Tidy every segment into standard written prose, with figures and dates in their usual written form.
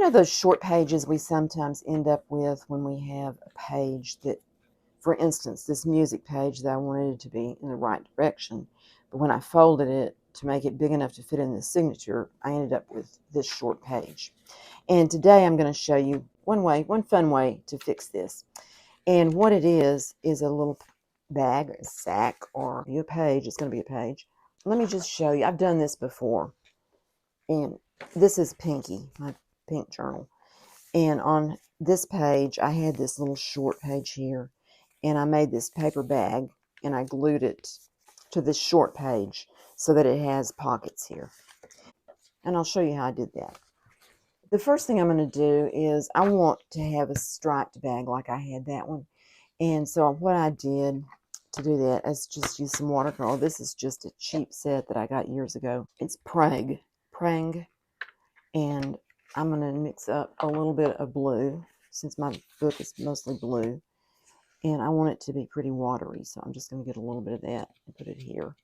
know those short pages we sometimes end up with when we have a page that, for instance, this music page that I wanted it to be in the right direction, but when I folded it to make it big enough to fit in the signature, I ended up with this short page. And today I'm going to show you one fun way to fix this. And what it is a little bag, a sack, or a page. It's going to be a page. Let me just show you. I've done this before. And this is Pinky, my pink journal. And on this page, I had this little short page here. And I made this paper bag, and I glued it to this short page so that it has pockets here. And I'll show you how I did that. The first thing I'm going to do is I want to have a striped bag like I had that one. And so what I did to do that is just use some watercolor. This is just a cheap set that I got years ago. It's Prang. And I'm going to mix up a little bit of blue since my book is mostly blue. And I want it to be pretty watery, so I'm just going to get a little bit of that and put it here.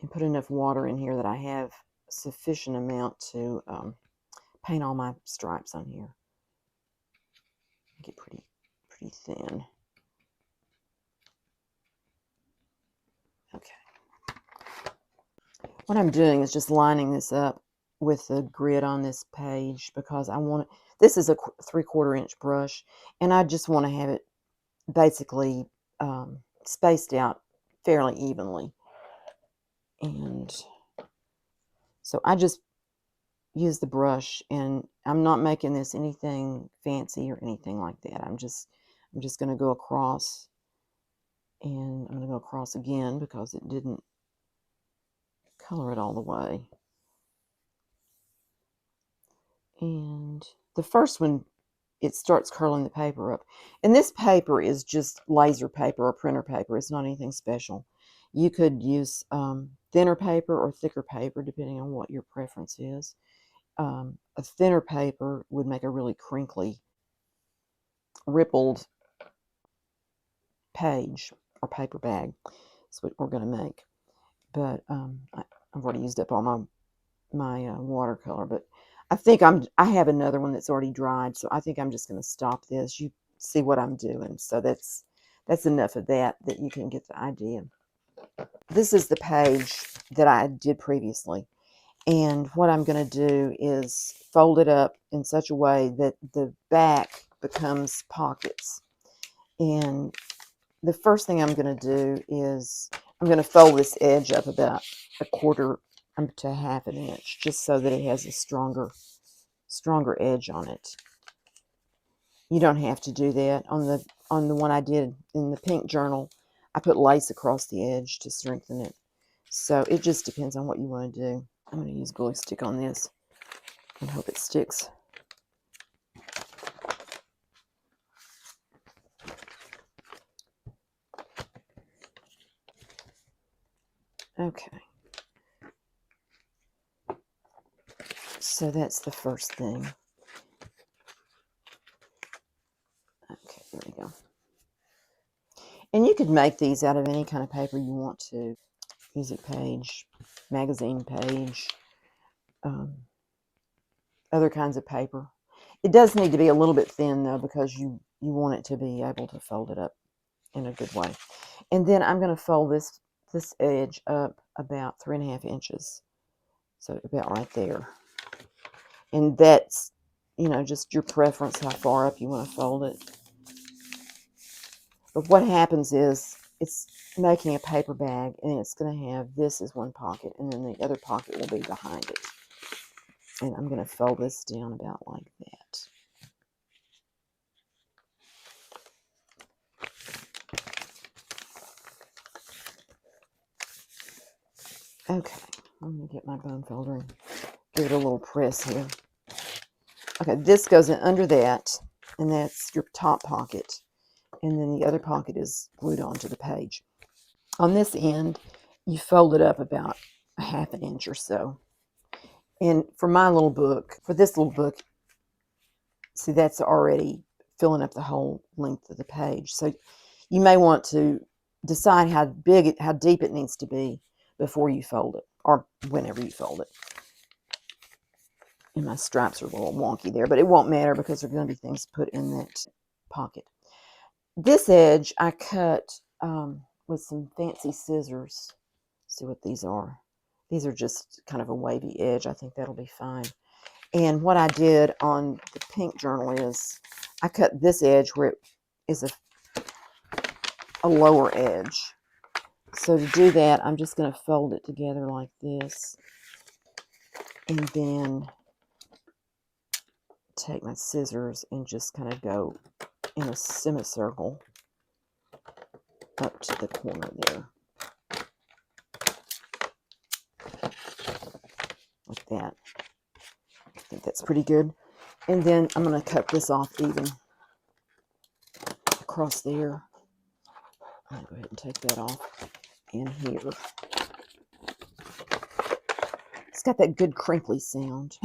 And put enough water in here that I have a sufficient amount to paint all my stripes on here. Get pretty thin. Okay. What I'm doing is just lining this up with the grid on this page because I want it. This is a 3/4 inch brush, and I just want to have it basically spaced out fairly evenly. And so I just use the brush, and I'm not making this anything fancy or anything like that. I'm just going to go across, and I'm going to go across again because it didn't color it all the way. And the first one, it starts curling the paper up. And this paper is just laser paper or printer paper. It's not anything special. You could use thinner paper or thicker paper, depending on what your preference is. A thinner paper would make a really crinkly, rippled page or paper bag. That's what we're going to make. But I've already used up all my watercolor. But I think I have another one that's already dried, so I think I'm just going to stop this. You see what I'm doing, so that's enough of that you can get the idea. This is the page that I did previously. And what I'm going to do is fold it up in such a way that the back becomes pockets. And the first thing I'm going to do is I'm going to fold this edge up about 1/4 to 1/2 inch, just so that it has a stronger edge on it. You don't have to do that. On the one I did in the pink journal, I put lace across the edge to strengthen it. So it just depends on what you want to do. I'm going to use glue stick on this and hope it sticks. Okay. So that's the first thing. Okay, there we go. And you could make these out of any kind of paper you want to. Music page, magazine page, other kinds of paper. It does need to be a little bit thin, though, because you want it to be able to fold it up in a good way. And then I'm going to fold this edge up about 3.5 inches. So about right there. And that's, just your preference how far up you want to fold it. But what happens is it's making a paper bag, and it's going to have this as one pocket, and then the other pocket will be behind it. And I'm going to fold this down about like that. Okay, I'm going to get my bone folder and give it a little press here. Okay, this goes in under that, and that's your top pocket. And then the other pocket is glued onto the page. On this end, you fold it up about 1/2 inch or so. And for my little book, for this little book, see, that's already filling up the whole length of the page. So you may want to decide how deep it needs to be before you fold it, or whenever you fold it. And my stripes are a little wonky there, but it won't matter because there are going to be things put in that pocket. This edge I cut with some fancy scissors. Let's see what these are. These are just kind of a wavy edge. I think that'll be fine. And what I did on the pink journal is I cut this edge where it is a lower edge. So to do that, I'm just going to fold it together like this. And then take my scissors and just kind of go in a semicircle up to the corner there. Like that. I think that's pretty good. And then I'm going to cut this off even across there. I'm going to go ahead and take that off. And here. It's got that good crinkly sound.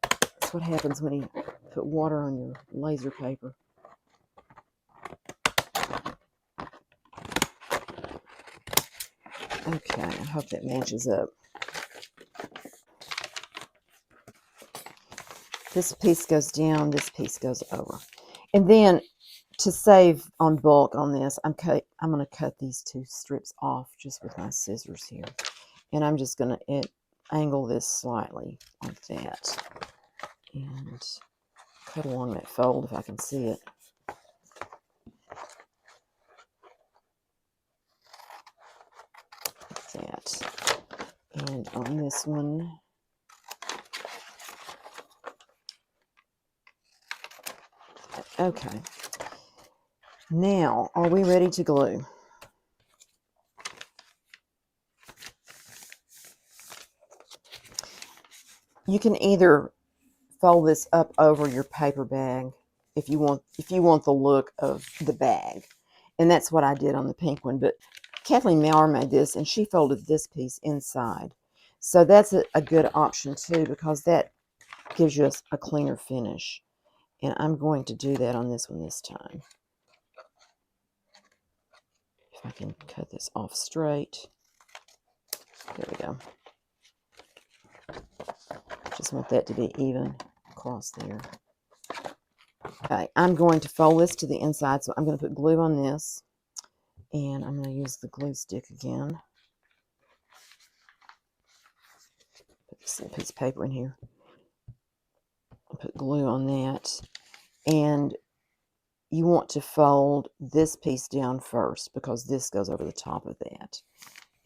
That's what happens when you put water on your laser paper. Okay, I hope that matches up. This piece goes down, this piece goes over. And then to save on bulk on this, I'm going to cut these two strips off just with my scissors here. And I'm just going to angle this slightly like that. And cut along that fold if I can see it. Like that. And on this one, okay. Now, are we ready to glue? You can either fold this up over your paper bag if you want the look of the bag. And that's what I did on the pink one. But Kathleen Maurer made this, and she folded this piece inside. So that's a good option too, because that gives you a cleaner finish. And I'm going to do that on this one this time. If I can cut this off straight. There we go. Just want that to be even across there. Okay, I'm going to fold this to the inside, so I'm going to put glue on this. And I'm going to use the glue stick again. Put this little piece of paper in here. I'll put glue on that. And you want to fold this piece down first because this goes over the top of that.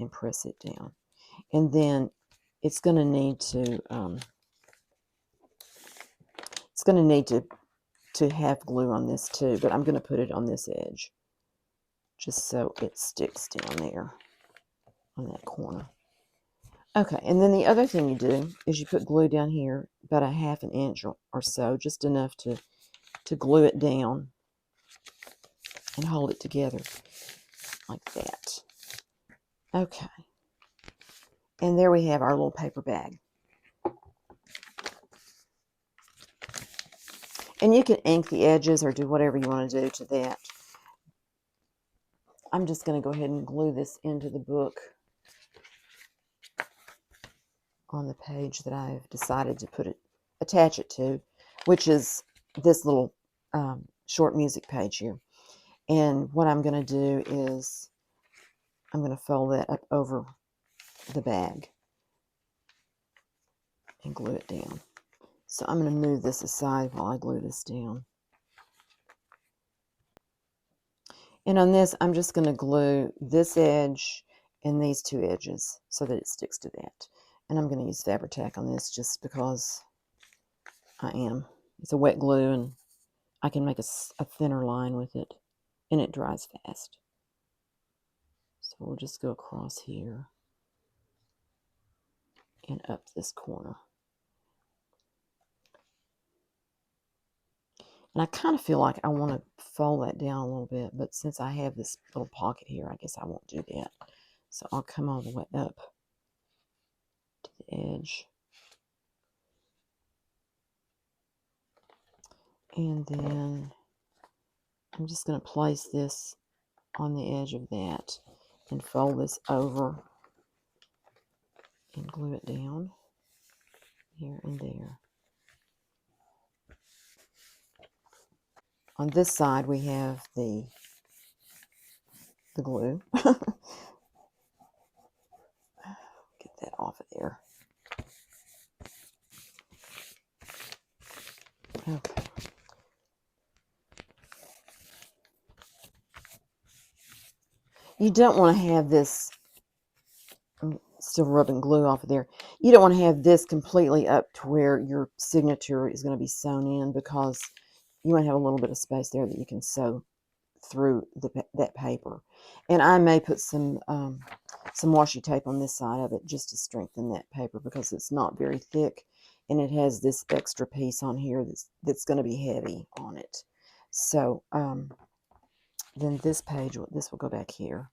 And press it down. And then it's going to need to to have glue on this too, but I'm going to put it on this edge just so it sticks down there on that corner. Okay, and then the other thing you do is you put glue down here about a 1/2 inch or so, just enough to glue it down and hold it together like that. Okay, and there we have our little paper bag. And you can ink the edges or do whatever you want to do to that. I'm just going to go ahead and glue this into the book on the page that I've decided to attach it to, which is this little short music page here. And what I'm going to do is I'm going to fold that up over the bag and glue it down. So I'm going to move this aside while I glue this down. And on this, I'm just going to glue this edge and these two edges so that it sticks to that. And I'm going to use Fabri-Tac on this just because I am. It's a wet glue and I can make a thinner line with it, and it dries fast. So we'll just go across here and up this corner. And I kind of feel like I want to fold that down a little bit, but since I have this little pocket here, I guess I won't do that. So I'll come all the way up to the edge. And then I'm just going to place this on the edge of that and fold this over and glue it down. here and there. On this side, we have the glue. Get that off of there. Okay. You don't want to have this, I'm still rubbing glue off of there. You don't want to have this completely up to where your signature is going to be sewn in, because you might have a little bit of space there that you can sew through that paper. And I may put some washi tape on this side of it just to strengthen that paper, because it's not very thick and it has this extra piece on here that's going to be heavy on it. So then this page, this will go back here,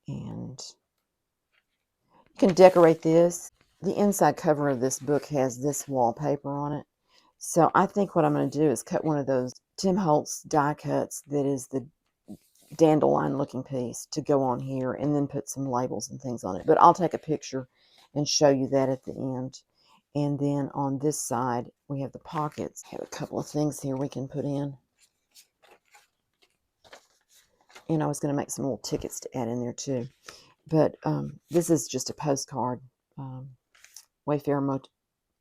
and you can decorate this. The inside cover of this book has this wallpaper on it. So I think what I'm going to do is cut one of those Tim Holtz die cuts that is the dandelion looking piece to go on here, and then put some labels and things on it. But I'll take a picture and show you that at the end. And then on this side, we have the pockets. I have a couple of things here we can put in. And I was going to make some little tickets to add in there too. But this is just a postcard. Wayfair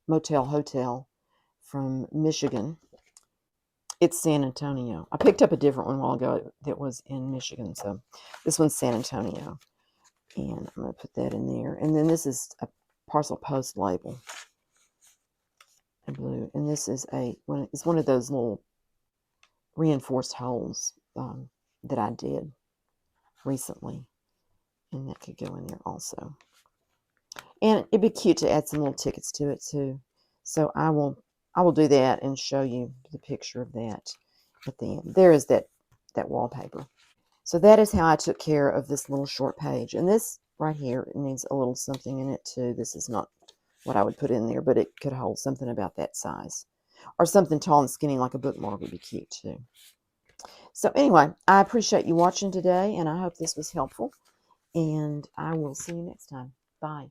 Motel Hotel from Michigan. It's San Antonio. I picked up a different one a while ago that was in Michigan. So this one's San Antonio. And I'm going to put that in there. And then this is a parcel post label. In blue. And this is it's one of those little reinforced holes that I did recently. And that could go in there also. And it'd be cute to add some little tickets to it too. So I will do that and show you the picture of that at the end. There is that wallpaper. So that is how I took care of this little short page. And this right here, it needs a little something in it too. This is not what I would put in there, but it could hold something about that size. Or something tall and skinny like a bookmark would be cute too. So anyway, I appreciate you watching today, and I hope this was helpful. And I will see you next time. Bye.